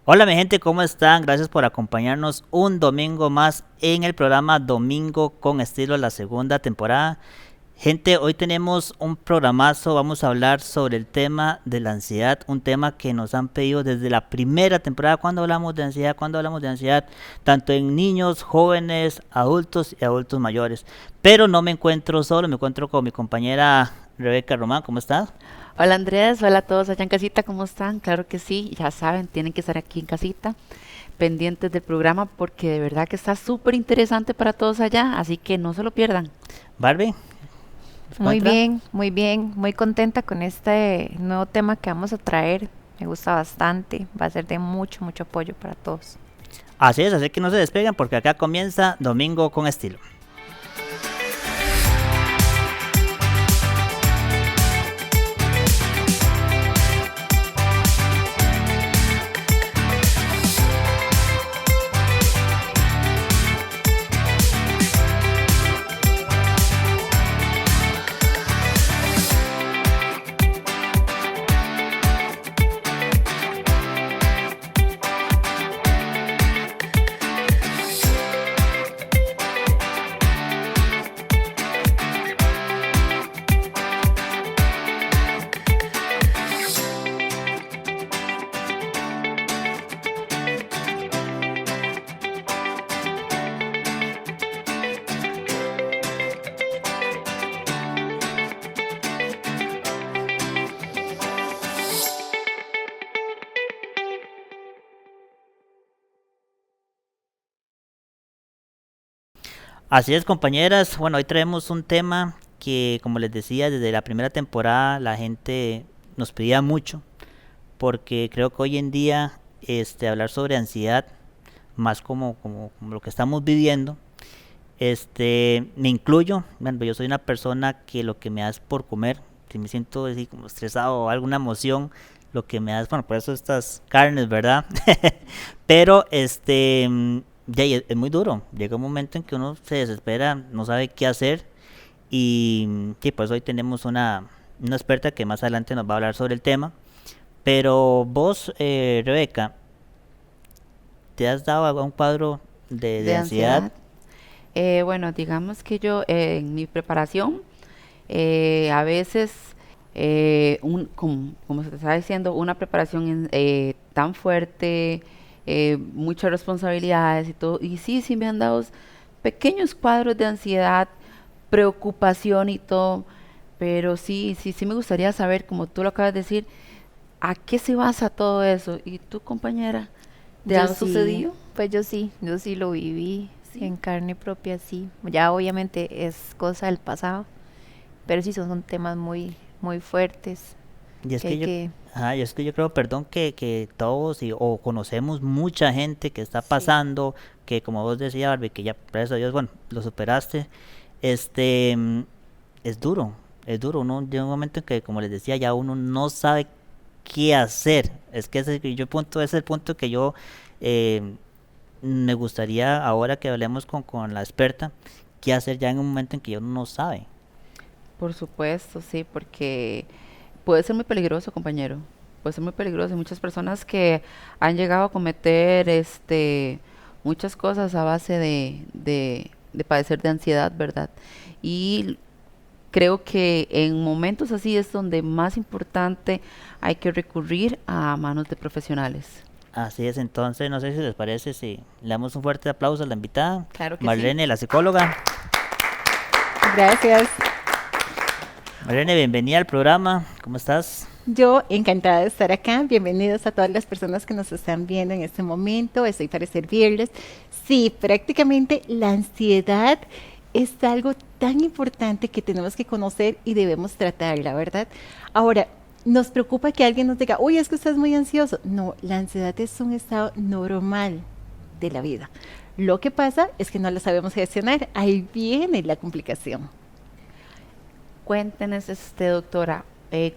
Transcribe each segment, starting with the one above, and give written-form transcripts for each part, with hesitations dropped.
Hola mi gente, ¿cómo están? Gracias por acompañarnos un domingo más en el programa Domingo con Estilo, la segunda temporada. Gente, hoy tenemos un programazo, vamos a hablar sobre el tema de la ansiedad, un tema que nos han pedido desde la primera temporada. Cuando hablamos de ansiedad, cuando hablamos de ansiedad, tanto en niños, jóvenes, adultos y adultos mayores. Pero no me encuentro solo, me encuentro con mi compañera Rebeca Román. ¿Cómo estás? Hola Andrés, hola a todos allá en casita, ¿cómo están? Claro que sí, ya saben, tienen que estar aquí en casita, pendientes del programa porque de verdad que está súper interesante para todos allá, así que no se lo pierdan. Barbie, ¿se encuentra? Muy contenta con este nuevo tema que vamos a traer. Me gusta bastante, va a ser de mucho apoyo para todos. Así es, así que no se despeguen porque acá comienza Domingo con Estilo. Así es, compañeras. Bueno, hoy traemos un tema que, como les decía, desde la primera temporada la gente nos pedía mucho, porque creo que hoy en día hablar sobre ansiedad, más como lo que estamos viviendo, me incluyo. Bueno, yo soy una persona que lo que me da es por comer. Si me siento así como estresado o alguna emoción, lo que me da es, bueno, por eso estas carnes, ¿verdad? Pero ya es muy duro. Llega un momento en que uno se desespera, no sabe qué hacer. Y sí, pues hoy tenemos una experta que más adelante nos va a hablar sobre el tema. Pero vos, Rebeca, ¿te has dado algún cuadro de De ansiedad? ansiedad, bueno, digamos que yo en mi preparación, a veces, como se te está diciendo, una preparación tan fuerte, muchas responsabilidades y todo, y sí, sí me han dado pequeños cuadros de ansiedad, preocupación y todo, pero sí, sí, sí me gustaría saber, como tú lo acabas de decir, ¿a qué se basa todo eso? ¿Y tu compañera, te Yo ha sí, sucedido? yo sí lo viví Sí. en carne propia, sí. Ya obviamente es cosa del pasado, pero sí son temas muy fuertes Y es que hay que yo, que... y es que yo creo, perdón, que todos o conocemos mucha gente que está Sí. pasando, que como vos decías, Barbie, que ya, gracias a Dios, bueno, lo superaste. este, mm, es duro, uno llega un momento en que, como les decía, ya uno no sabe qué hacer. Es que ese es el punto que yo eh, me gustaría, ahora que hablemos con la experta, qué hacer ya en un momento en que uno no sabe. Por supuesto, sí, porque puede ser muy peligroso, compañero. Puede ser muy peligroso. Hay muchas personas que han llegado a cometer muchas cosas a base de padecer de ansiedad, ¿verdad? Y creo que en momentos así es donde más importante hay que recurrir a manos de profesionales. Así es, entonces no sé si les parece si le damos un fuerte aplauso a la invitada, Claro que sí. Marlene, la psicóloga. Gracias. Marlene, bienvenida al programa, ¿cómo estás? Yo encantada de estar acá. Bienvenidos a todas las personas que nos están viendo en este momento. Estoy para servirles. Sí, prácticamente la ansiedad es algo tan importante que tenemos que conocer y debemos tratarla, ¿verdad? Ahora, nos preocupa que alguien nos diga, uy, es que usted es muy ansioso. No, la ansiedad es un estado normal de la vida. Lo que pasa es que no la sabemos gestionar. Ahí viene la complicación. Cuéntenos, doctora,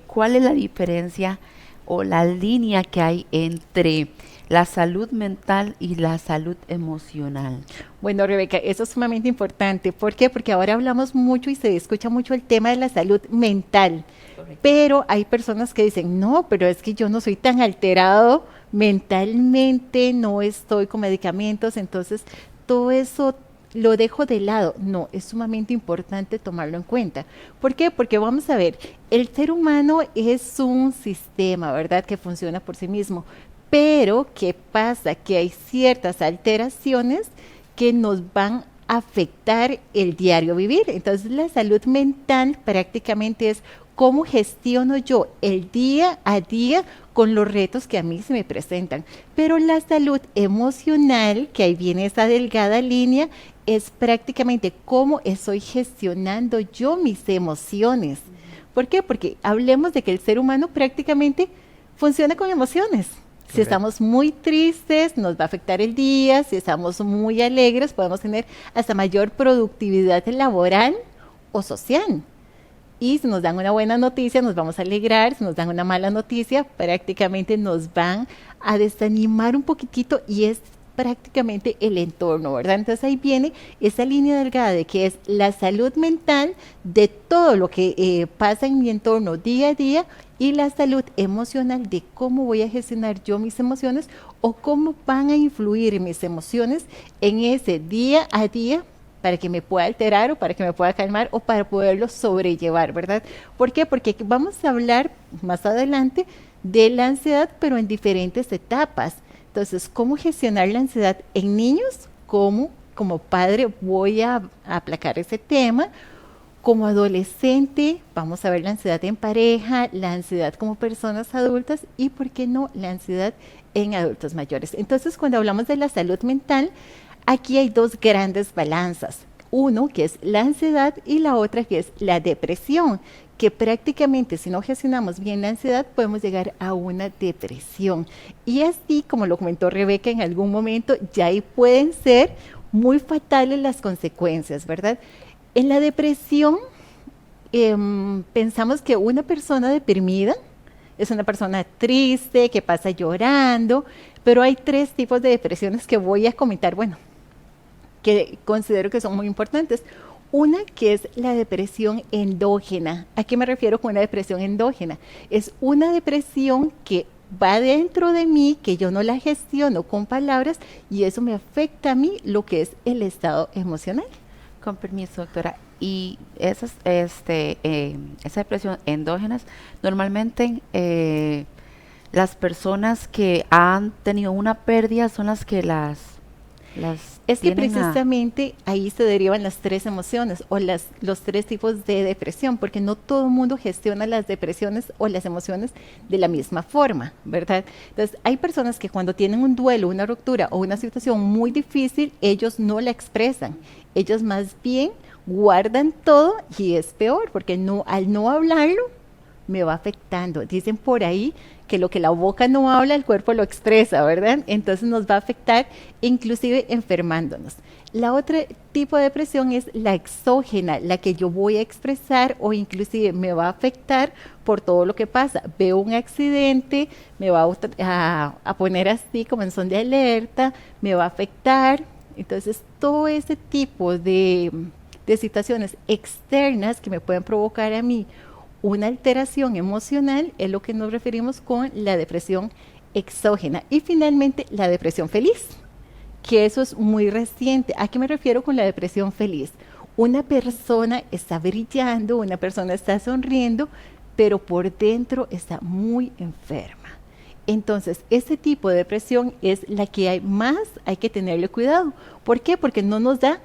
¿cuál es la diferencia o la línea que hay entre la salud mental y la salud emocional? Bueno, Rebeca, eso es sumamente importante. ¿Por qué? Porque ahora hablamos mucho y se escucha mucho el tema de la salud mental. Correcto. Pero hay personas que dicen, no, pero es que yo no soy tan alterado mentalmente no estoy con medicamentos, entonces todo eso lo dejo de lado. No, es sumamente importante tomarlo en cuenta. ¿Por qué? Porque vamos a ver, el ser humano es un sistema, ¿verdad? Que funciona por sí mismo. Pero, ¿qué pasa? Que hay ciertas alteraciones que nos van a afectar el diario vivir. Entonces, la salud mental prácticamente es cómo gestiono yo el día a día con los retos que a mí se me presentan. Pero la salud emocional, que ahí viene esa delgada línea, es prácticamente cómo estoy gestionando yo mis emociones. ¿Por qué? Porque hablemos de que el ser humano prácticamente funciona con emociones. Si estamos muy tristes, nos va a afectar el día. Si estamos muy alegres, podemos tener hasta mayor productividad laboral o social. Y si nos dan una buena noticia, nos vamos a alegrar. Si nos dan una mala noticia, prácticamente nos van a desanimar un poquitito, y es prácticamente el entorno, ¿verdad? Entonces ahí viene esa línea delgada de que es la salud mental de todo lo que pasa en mi entorno día a día, y la salud emocional de cómo voy a gestionar yo mis emociones o cómo van a influir mis emociones en ese día a día para que me pueda alterar o para que me pueda calmar o para poderlo sobrellevar, ¿verdad? ¿Por qué? Porque vamos a hablar más adelante de la ansiedad, pero en diferentes etapas. Entonces, ¿cómo gestionar la ansiedad en niños? ¿Cómo como padre voy a aplacar ese tema? Como adolescente, vamos a ver la ansiedad en pareja, la ansiedad como personas adultas y, ¿por qué no?, la ansiedad en adultos mayores. Entonces, cuando hablamos de la salud mental, aquí hay dos grandes balanzas. Uno, que es la ansiedad, y la otra, que es la depresión, que prácticamente si no gestionamos bien la ansiedad, podemos llegar a una depresión. Y así, como lo comentó Rebeca en algún momento, ya ahí pueden ser muy fatales las consecuencias, ¿verdad? En la depresión, pensamos que una persona deprimida es una persona triste, que pasa llorando, pero hay tres tipos de depresiones que voy a comentar, bueno, que considero que son muy importantes. Una, que es la depresión endógena. ¿A qué me refiero con una depresión endógena? Es una depresión que va dentro de mí, que yo no la gestiono con palabras, y eso me afecta a mí lo que es el estado emocional. Con permiso, doctora. Y esa depresión endógenas, normalmente las personas que han tenido una pérdida son las que las Es que tienen precisamente ahí se derivan las tres emociones o los tres tipos de depresión, porque no todo el mundo gestiona las depresiones o las emociones de la misma forma, ¿verdad? Entonces, hay personas que cuando tienen un duelo, una ruptura o una situación muy difícil, ellos no la expresan. Ellos más bien guardan todo, y es peor, porque al no hablarlo, me va afectando. Dicen por ahí que lo que la boca no habla, el cuerpo lo expresa, ¿verdad? Entonces nos va a afectar, inclusive enfermándonos. La otra tipo de depresión es la exógena, la que yo voy a expresar o inclusive me va a afectar por todo lo que pasa. Veo un accidente, me va a poner así como en son de alerta, me va a afectar. Entonces todo ese tipo de situaciones externas que me pueden provocar a mí una alteración emocional es lo que nos referimos con la depresión exógena. Y finalmente, la depresión feliz, que eso es muy reciente. ¿A qué me refiero con la depresión feliz? Una persona está brillando, una persona está sonriendo, pero por dentro está muy enferma. Entonces, ese tipo de depresión es la que hay que tenerle cuidado. ¿Por qué? Porque no nos da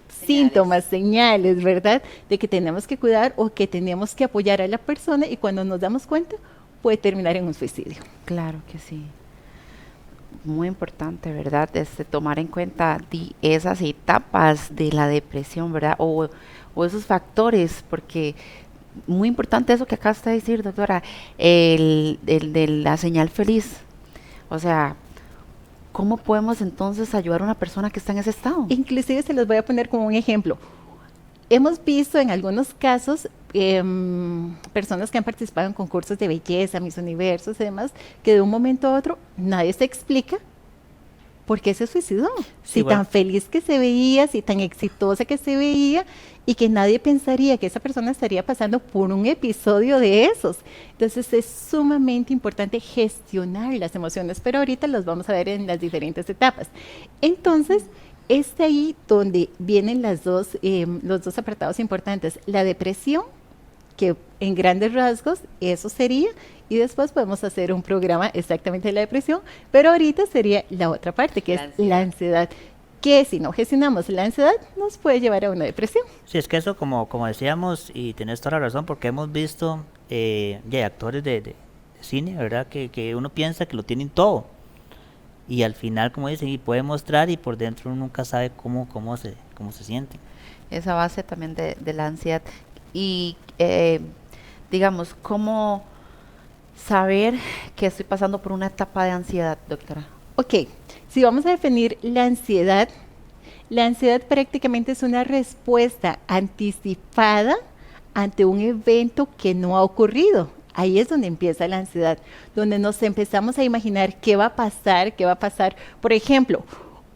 síntomas, señales, ¿verdad? De que tenemos que cuidar o que tenemos que apoyar a la persona, y cuando nos damos cuenta puede terminar en un suicidio. Claro que sí. Muy importante, ¿verdad? Tomar en cuenta esas etapas de la depresión, ¿verdad? O esos factores, porque muy importante eso que acaba de decir, doctora, el de la señal feliz. O sea, ¿cómo podemos entonces ayudar a una persona que está en ese estado? Inclusive se los voy a poner como un ejemplo. Hemos visto en algunos casos personas que han participado en concursos de belleza, Miss Universos y demás, que de un momento a otro nadie se explica ¿por qué se suicidó? Sí, Si bueno. tan feliz que se veía, si tan exitosa que se veía, y que nadie pensaría que esa persona estaría pasando por un episodio de esos. Entonces es sumamente importante gestionar las emociones, pero ahorita los vamos a ver en las diferentes etapas. Entonces, es ahí donde vienen los dos apartados importantes, la depresión, que en grandes rasgos eso sería, y después podemos hacer un programa exactamente de la depresión, pero ahorita sería la otra parte, que es la ansiedad, que si no gestionamos la ansiedad nos puede llevar a una depresión. Sí, es que eso como decíamos, y tenés toda la razón, porque hemos visto ya actores de cine, ¿verdad? Que uno piensa que lo tienen todo. Y al final, como dicen, y puede mostrar y por dentro uno nunca sabe cómo se siente. Esa base también de la ansiedad. Y digamos, ¿cómo saber que estoy pasando por una etapa de ansiedad, doctora? Ok, si vamos a definir la ansiedad prácticamente es una respuesta anticipada ante un evento que no ha ocurrido. Ahí es donde empieza la ansiedad, donde nos empezamos a imaginar qué va a pasar, qué va a pasar. Por ejemplo,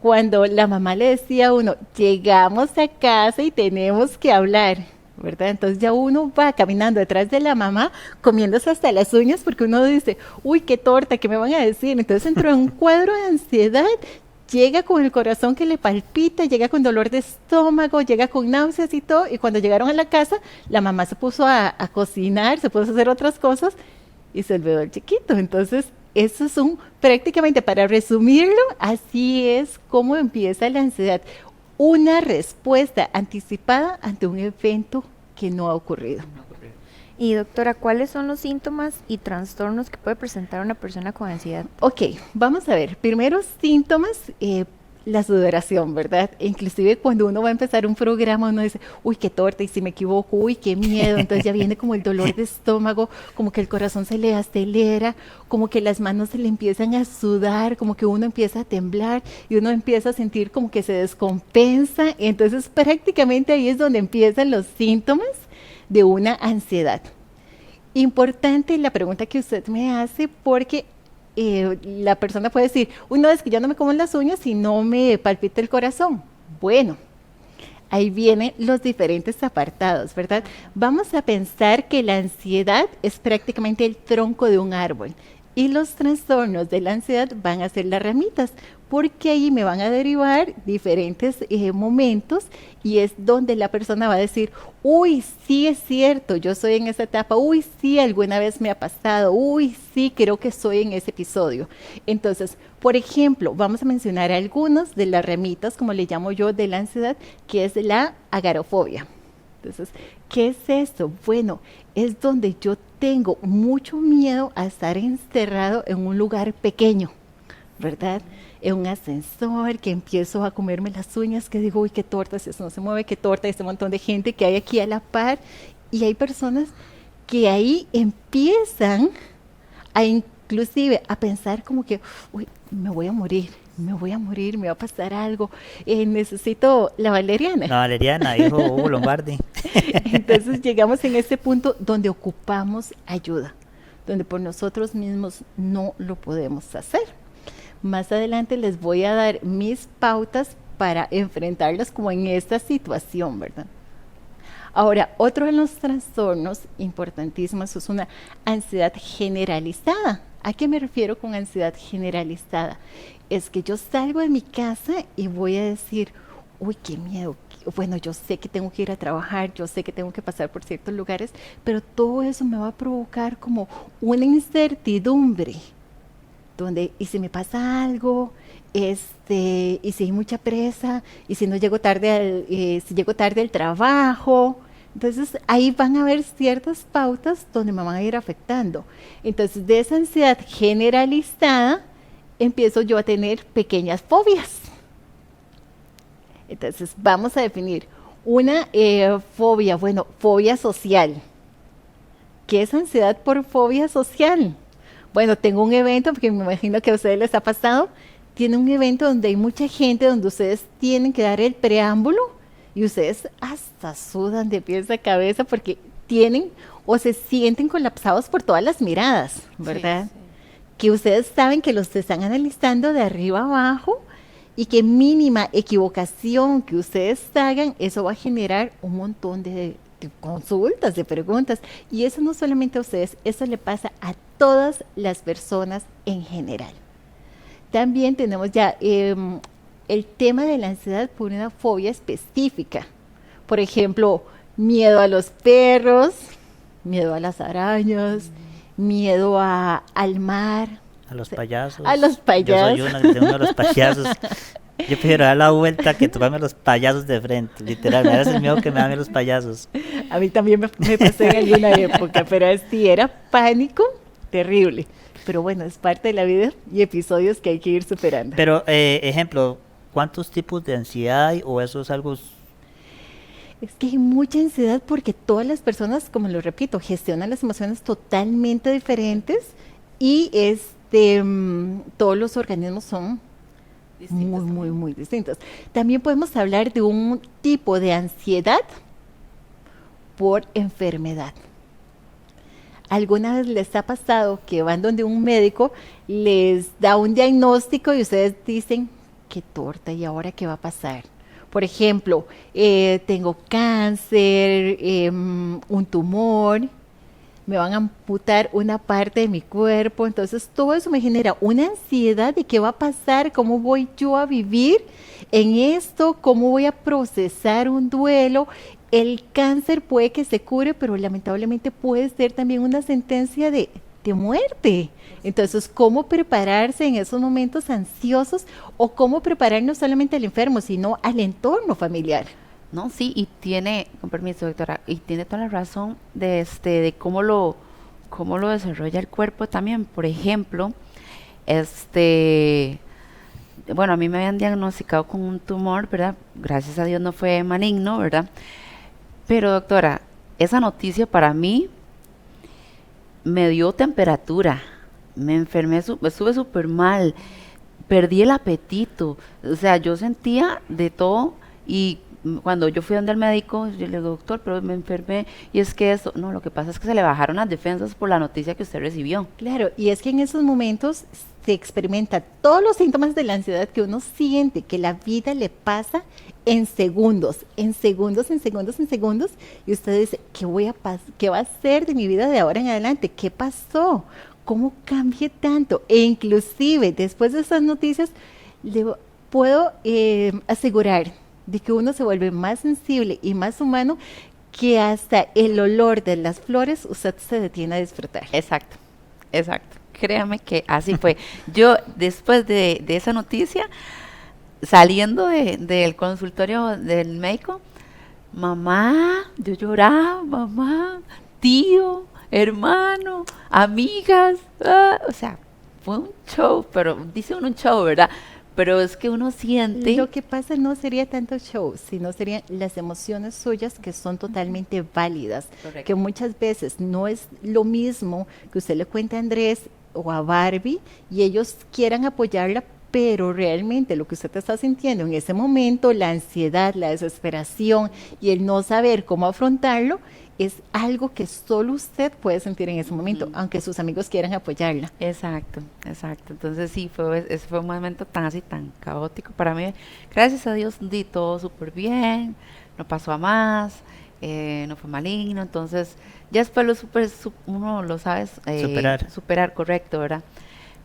cuando la mamá le decía a uno, llegamos a casa y tenemos que hablar, ¿verdad? Entonces ya uno va caminando detrás de la mamá, comiéndose hasta las uñas, porque uno dice, uy, qué torta, ¿qué me van a decir? Entonces entró en un cuadro de ansiedad, llega con el corazón que le palpita, llega con dolor de estómago, llega con náuseas y todo, y cuando llegaron a la casa, la mamá se puso a cocinar, se puso a hacer otras cosas, y se olvidó el chiquito. Entonces, eso es prácticamente para resumirlo, así es como empieza la ansiedad. Una respuesta anticipada ante un evento que no ha ocurrido. Y doctora, ¿cuáles son los síntomas y trastornos que puede presentar una persona con ansiedad? Ok, vamos a ver. Primeros síntomas, la sudoración, ¿verdad? Inclusive cuando uno va a empezar un programa, uno dice, uy, qué torta, y si me equivoco, uy, qué miedo. Entonces ya viene como el dolor de estómago, como que el corazón se le acelera, como que las manos se le empiezan a sudar, como que uno empieza a temblar y uno empieza a sentir como que se descompensa. Entonces prácticamente ahí es donde empiezan los síntomas de una ansiedad. Importante la pregunta que usted me hace, porque la persona puede decir, uy, no, es que ya no me como las uñas y no me palpita el corazón. Bueno, ahí vienen los diferentes apartados, ¿verdad? Vamos a pensar que la ansiedad es prácticamente el tronco de un árbol y los trastornos de la ansiedad van a ser las ramitas, porque ahí me van a derivar diferentes momentos y es donde la persona va a decir, uy, sí es cierto, yo soy en esa etapa, uy, sí, alguna vez me ha pasado, uy, sí, creo que soy en ese episodio. Entonces, por ejemplo, vamos a mencionar algunos de las ramitas, como le llamo yo, de la ansiedad, que es la agorafobia. Entonces, ¿qué es esto? Bueno, es donde yo tengo mucho miedo a estar encerrado en un lugar pequeño, ¿verdad? En un ascensor, que empiezo a comerme las uñas, que digo, uy, qué torta, si eso no se mueve, qué torta, este montón de gente que hay aquí a la par. Y hay personas que ahí empiezan a inclusive a pensar como que, uy, me voy a morir, me va a pasar algo, necesito la valeriana. La valeriana, dijo Hugo Lombardi. Entonces llegamos en ese punto donde ocupamos ayuda, donde por nosotros mismos no lo podemos hacer. Más adelante les voy a dar mis pautas para enfrentarlas como en esta situación, ¿verdad? Ahora, otro de los trastornos importantísimos es una ansiedad generalizada. ¿A qué me refiero con ansiedad generalizada? Es que yo salgo de mi casa y voy a decir, uy, qué miedo. Bueno, yo sé que tengo que ir a trabajar, yo sé que tengo que pasar por ciertos lugares, pero todo eso me va a provocar como una incertidumbre, donde, ¿y si me pasa algo? Y si hay mucha presa, y si no llego tarde si llego tarde al trabajo. Entonces ahí van a haber ciertas pautas donde me van a ir afectando. Entonces de esa ansiedad generalizada empiezo yo a tener pequeñas fobias. Entonces vamos a definir una fobia, bueno, fobia social. ¿Qué es ansiedad por fobia social? Bueno, tengo un evento, porque me imagino que a ustedes les ha pasado, tiene un evento donde hay mucha gente, donde ustedes tienen que dar el preámbulo y ustedes hasta sudan de pies a cabeza porque tienen o se sienten colapsados por todas las miradas, ¿verdad? Sí, sí. Que ustedes saben que los están analizando de arriba abajo, y que mínima equivocación que ustedes hagan, eso va a generar un montón de consultas, de preguntas. Y eso no solamente a ustedes, eso le pasa a todas las personas en general. También tenemos ya el tema de la ansiedad por una fobia específica. Por ejemplo, miedo a los perros, miedo a las arañas, miedo al mar. A los payasos. A los payasos. Yo soy uno de los payasos. Yo prefiero dar la vuelta que tocarme los payasos de frente, literal. Me da ese miedo que me dan los payasos. A mí también me pasó en alguna época, pero sí era pánico terrible. Pero bueno, es parte de la vida y episodios que hay que ir superando. Pero, ejemplo, ¿cuántos tipos de ansiedad hay o eso es algo? Es que hay mucha ansiedad porque todas las personas, como lo repito, gestionan las emociones totalmente diferentes y todos los organismos son muy distintos. También podemos hablar de un tipo de ansiedad por enfermedad. ¿Alguna vez les ha pasado que van donde un médico, les da un diagnóstico y ustedes dicen, qué torta, ¿y ahora qué va a pasar? Por ejemplo, tengo cáncer, un tumor, me van a amputar una parte de mi cuerpo, entonces todo eso me genera una ansiedad de qué va a pasar, cómo voy yo a vivir en esto, cómo voy a procesar un duelo. El cáncer puede que se cure, pero lamentablemente puede ser también una sentencia de muerte. Entonces, ¿cómo prepararse en esos momentos ansiosos o cómo preparar no solamente al enfermo, sino al entorno familiar? No, sí, y tiene, con permiso, doctora, y tiene toda la razón de cómo lo desarrolla el cuerpo también. Por ejemplo, bueno, a mí me habían diagnosticado con un tumor, ¿verdad? Gracias a Dios no fue maligno, ¿verdad? Pero, doctora, esa noticia para mí me dio temperatura, me enfermé, estuve súper mal, perdí el apetito, o sea, yo sentía de todo y cuando yo fui donde el médico, yo le digo, doctor, pero me enfermé, y es que eso, no, lo que pasa es que se le bajaron las defensas por la noticia que usted recibió. Claro, y es que en esos momentos se experimenta todos los síntomas de la ansiedad que uno siente, que la vida le pasa en segundos, y usted dice, ¿qué va a hacer de mi vida de ahora en adelante? ¿Qué pasó? ¿Cómo cambié tanto? E inclusive, después de esas noticias, le puedo asegurar de que uno se vuelve más sensible y más humano, que hasta el olor de las flores usted se detiene a disfrutar. Exacto. Créame que así fue. Yo, después de esa noticia, saliendo del consultorio del médico, yo lloraba, mamá, tío, hermano, amigas, o sea, fue un show, pero dice uno un show, ¿verdad? Pero es que uno siente... Lo que pasa no sería tanto show, sino serían las emociones suyas que son totalmente válidas. Correcto. Que muchas veces no es lo mismo que usted le cuente a Andrés o a Barbie y ellos quieran apoyarla, pero realmente lo que usted está sintiendo en ese momento, la ansiedad, la desesperación y el no saber cómo afrontarlo, es algo que solo usted puede sentir en ese momento, aunque sus amigos quieran apoyarla. Exacto. Entonces sí, ese fue un momento tan caótico para mí. Gracias a Dios di todo súper bien, no pasó a más, no fue maligno, entonces ya después uno lo sabe superar, correcto, ¿verdad?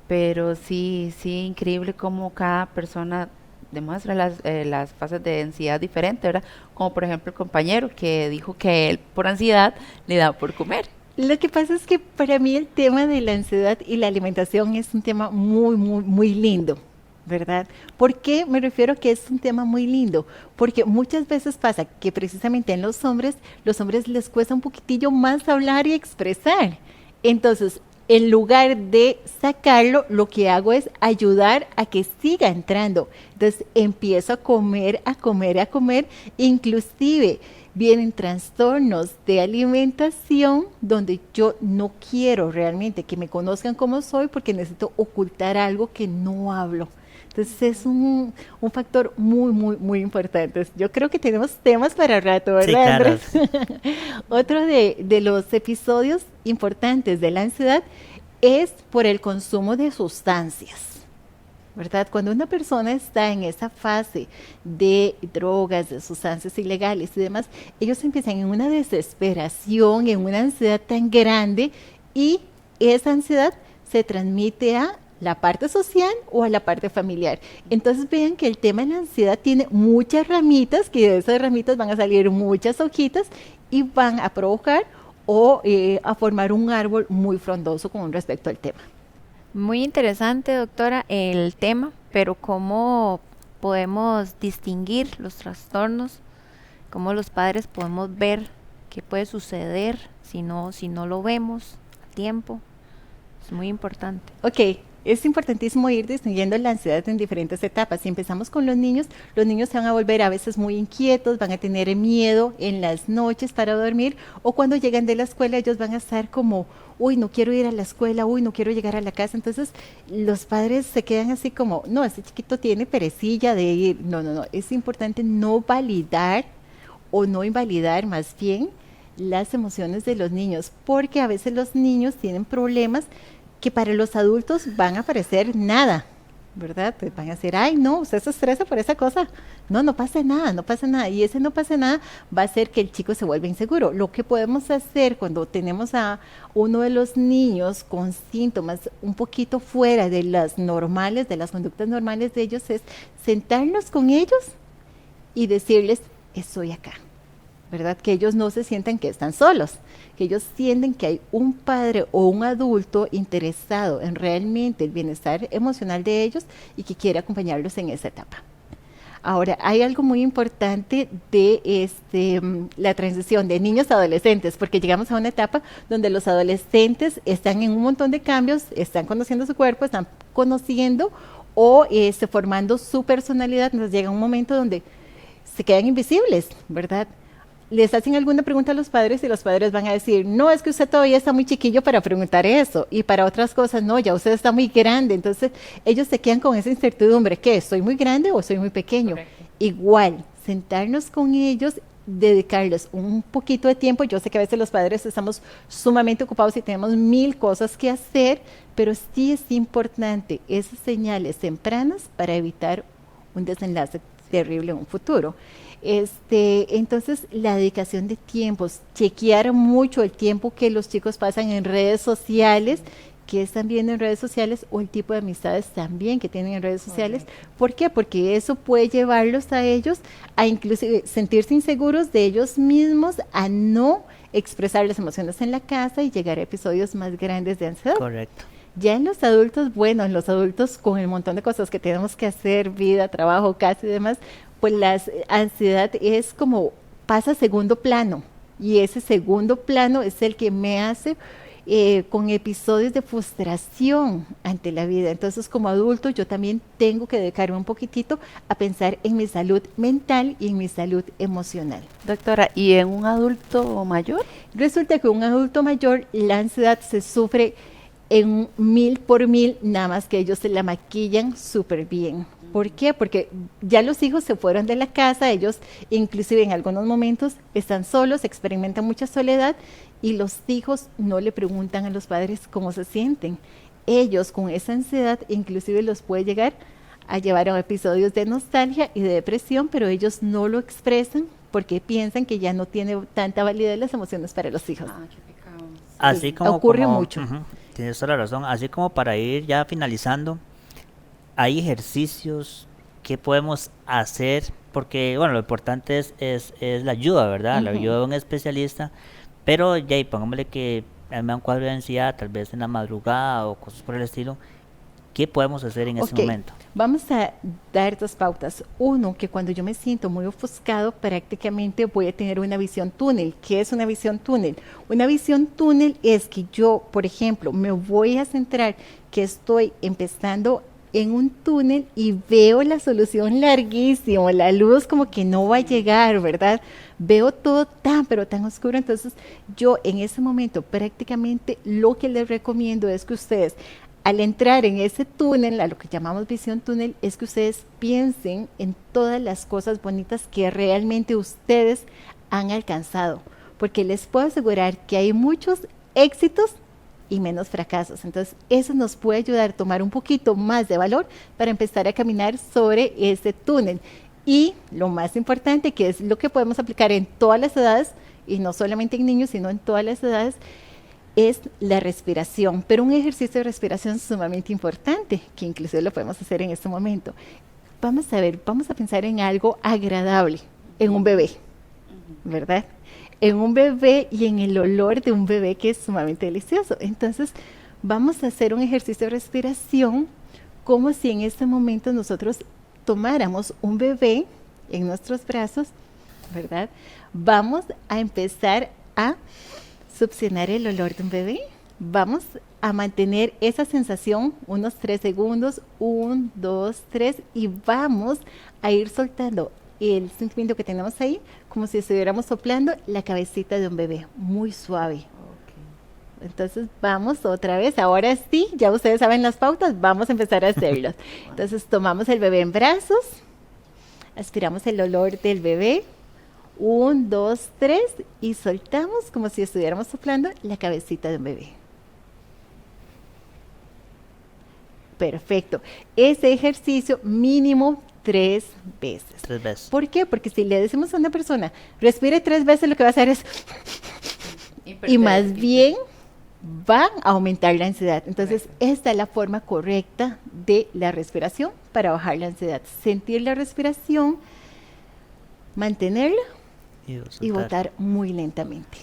Pero sí, increíble cómo cada persona demuestra las fases de ansiedad diferentes, ¿verdad? Como por ejemplo el compañero que dijo que él por ansiedad le da por comer. Lo que pasa es que para mí el tema de la ansiedad y la alimentación es un tema muy lindo, ¿verdad? ¿Por qué me refiero a que es un tema muy lindo? Porque muchas veces pasa que precisamente en los hombres les cuesta un poquitillo más hablar y expresar. Entonces, en lugar de sacarlo, lo que hago es ayudar a que siga entrando. Entonces empiezo a comer, inclusive vienen trastornos de alimentación donde yo no quiero realmente que me conozcan como soy porque necesito ocultar algo que no hablo. Entonces es un factor muy importante. Entonces, yo creo que tenemos temas para rato, ¿verdad, sí, claro. Andrés? Otro de los episodios importantes de la ansiedad es por el consumo de sustancias, ¿verdad? Cuando una persona está en esa fase de drogas, de sustancias ilegales y demás, ellos empiezan en una desesperación, en una ansiedad tan grande y esa ansiedad se transmite a la parte social o a la parte familiar. Entonces vean que el tema de la ansiedad tiene muchas ramitas, que de esas ramitas van a salir muchas hojitas y van a provocar o a formar un árbol muy frondoso con respecto al tema. Muy interesante, doctora, el tema, pero ¿cómo podemos distinguir los trastornos? ¿Cómo los padres podemos ver qué puede suceder si no lo vemos a tiempo? Es muy importante. Ok, es importantísimo ir distinguiendo la ansiedad en diferentes etapas. Si empezamos con los niños se van a volver a veces muy inquietos, van a tener miedo en las noches para dormir, o cuando llegan de la escuela ellos van a estar como, uy, no quiero ir a la escuela, uy, no quiero llegar a la casa. Entonces los padres se quedan así como, no, este chiquito tiene perecilla de ir. No, es importante no validar o no invalidar más bien las emociones de los niños, porque a veces los niños tienen problemas que para los adultos van a parecer nada, ¿verdad? Pues van a decir, ay, no, usted se estresa por esa cosa. No pasa nada, no pasa nada. Y ese no pasa nada va a hacer que el chico se vuelva inseguro. Lo que podemos hacer cuando tenemos a uno de los niños con síntomas un poquito fuera de las normales, de las conductas normales de ellos, es sentarnos con ellos y decirles, estoy acá, ¿verdad? Que ellos no se sientan que están solos, que ellos sienten que hay un padre o un adulto interesado en realmente el bienestar emocional de ellos y que quiere acompañarlos en esa etapa. Ahora, hay algo muy importante de la transición de niños a adolescentes, porque llegamos a una etapa donde los adolescentes están en un montón de cambios, están conociendo su cuerpo, están conociendo o formando su personalidad. Nos llega un momento donde se quedan invisibles, ¿verdad? Les hacen alguna pregunta a los padres y los padres van a decir, no, es que usted todavía está muy chiquillo para preguntar eso, y para otras cosas, no, ya usted está muy grande. Entonces ellos se quedan con esa incertidumbre, ¿qué? ¿Soy muy grande o soy muy pequeño? Correcto. Igual, sentarnos con ellos, dedicarles un poquito de tiempo. Yo sé que a veces los padres estamos sumamente ocupados y tenemos 1000 cosas que hacer, pero sí es importante esas señales tempranas para evitar un desenlace terrible en un futuro. Entonces la dedicación de tiempos, chequear mucho el tiempo que los chicos pasan en redes sociales, que están viendo en redes sociales, o el tipo de amistades también que tienen en redes sociales. ¿Por qué? Porque eso puede llevarlos a ellos a inclusive sentirse inseguros de ellos mismos, a no expresar las emociones en la casa y llegar a episodios más grandes de ansiedad. Correcto. Ya en los adultos, bueno, en los adultos con el montón de cosas que tenemos que hacer, vida, trabajo, casa y demás, pues la ansiedad es como pasa a segundo plano, y ese segundo plano es el que me hace con episodios de frustración ante la vida. Entonces, como adulto, yo también tengo que dedicarme un poquitito a pensar en mi salud mental y en mi salud emocional. Doctora, ¿y en un adulto mayor? Resulta que un adulto mayor, la ansiedad se sufre en 1000 por 1000, nada más que ellos se la maquillan súper bien. ¿Por qué? Porque ya los hijos se fueron de la casa, ellos inclusive en algunos momentos están solos, experimentan mucha soledad, y los hijos no le preguntan a los padres cómo se sienten. Ellos con esa ansiedad inclusive los puede llegar a llevar a episodios de nostalgia y de depresión, pero ellos no lo expresan porque piensan que ya no tiene tanta validez las emociones para los hijos. Qué pecado. Así como ocurre mucho. Tienes toda la razón. Así como para ir ya finalizando, hay ejercicios que podemos hacer, porque bueno, lo importante es la ayuda, ¿verdad? La ayuda de un especialista, pero ya, y pongámosle que me da un cuadro de ansiedad, tal vez en la madrugada o cosas por el estilo. ¿Qué podemos hacer en ese momento? Vamos a dar 2 pautas. Uno, que cuando yo me siento muy ofuscado, prácticamente voy a tener una visión túnel. ¿Qué es una visión túnel? Una visión túnel es que yo, por ejemplo, me voy a centrar que estoy empezando en un túnel y veo la solución larguísimo, la luz como que no va a llegar, ¿verdad? Veo todo tan, pero tan oscuro. Entonces yo en ese momento prácticamente lo que les recomiendo es que ustedes, al entrar en ese túnel, a lo que llamamos visión túnel, es que ustedes piensen en todas las cosas bonitas que realmente ustedes han alcanzado, porque les puedo asegurar que hay muchos éxitos y menos fracasos. Entonces, eso nos puede ayudar a tomar un poquito más de valor para empezar a caminar sobre ese túnel. Y lo más importante, que es lo que podemos aplicar en todas las edades, y no solamente en niños, sino en todas las edades, es la respiración. Pero un ejercicio de respiración sumamente importante, que inclusive lo podemos hacer en este momento. Vamos a pensar en algo agradable, en un bebé, ¿verdad? En un bebé y en el olor de un bebé que es sumamente delicioso. Entonces, vamos a hacer un ejercicio de respiración como si en este momento nosotros tomáramos un bebé en nuestros brazos, ¿verdad? Vamos a empezar a succionar el olor de un bebé. Vamos a mantener esa sensación unos 3 segundos, 1, 2, 3, y vamos a ir soltando el sentimiento que tenemos ahí, como si estuviéramos soplando la cabecita de un bebé, muy suave. Entonces vamos otra vez, ahora sí, ya ustedes saben las pautas, vamos a empezar a hacerlas. Entonces tomamos el bebé en brazos, aspiramos el olor del bebé, 1, 2, 3, y soltamos como si estuviéramos soplando la cabecita de un bebé. Perfecto. Ese ejercicio mínimo 3 veces. 3 veces. ¿Por qué? Porque si le decimos a una persona, respire 3 veces, lo que va a hacer es... y más bien va a aumentar la ansiedad. Entonces, esta es la forma correcta de la respiración para bajar la ansiedad. Sentir la respiración, mantenerla y botar muy lentamente.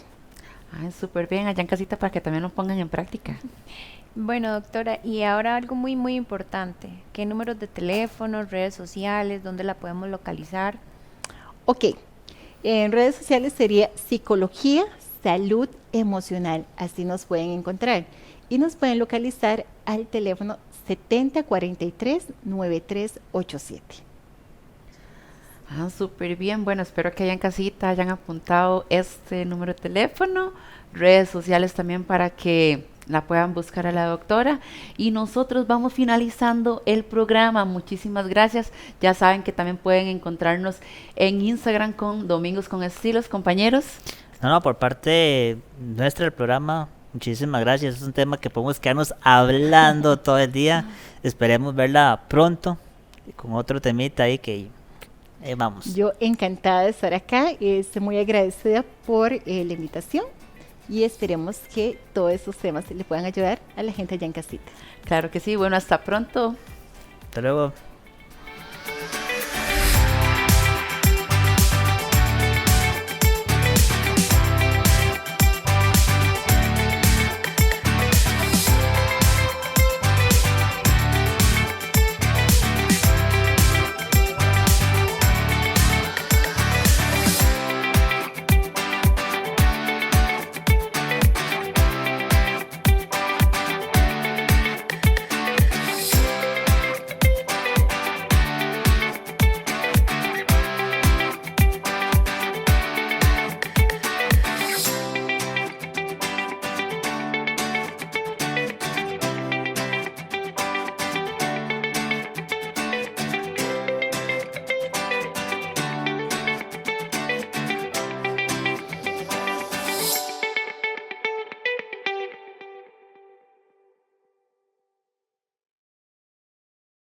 Súper bien, allá en casita para que también lo pongan en práctica. Bueno, doctora, y ahora algo muy, muy importante. ¿Qué números de teléfono, redes sociales, dónde la podemos localizar? Ok, en redes sociales sería Psicología, Salud Emocional, así nos pueden encontrar. Y nos pueden localizar al teléfono 7043-9387. Súper bien. Bueno, espero que allá en casita hayan apuntado este número de teléfono, redes sociales también para que la puedan buscar a la doctora. Y nosotros vamos finalizando el programa. Muchísimas gracias. Ya saben que también pueden encontrarnos en Instagram con Domingos con Estilos, compañeros. No, por parte nuestra del programa, muchísimas gracias. Es un tema que podemos quedarnos hablando todo el día. Esperemos verla pronto con otro temita ahí que vamos. Yo encantada de estar acá, estoy muy agradecida por la invitación y esperemos que todos esos temas le puedan ayudar a la gente allá en casita. Claro que sí. Bueno, hasta pronto. Hasta luego.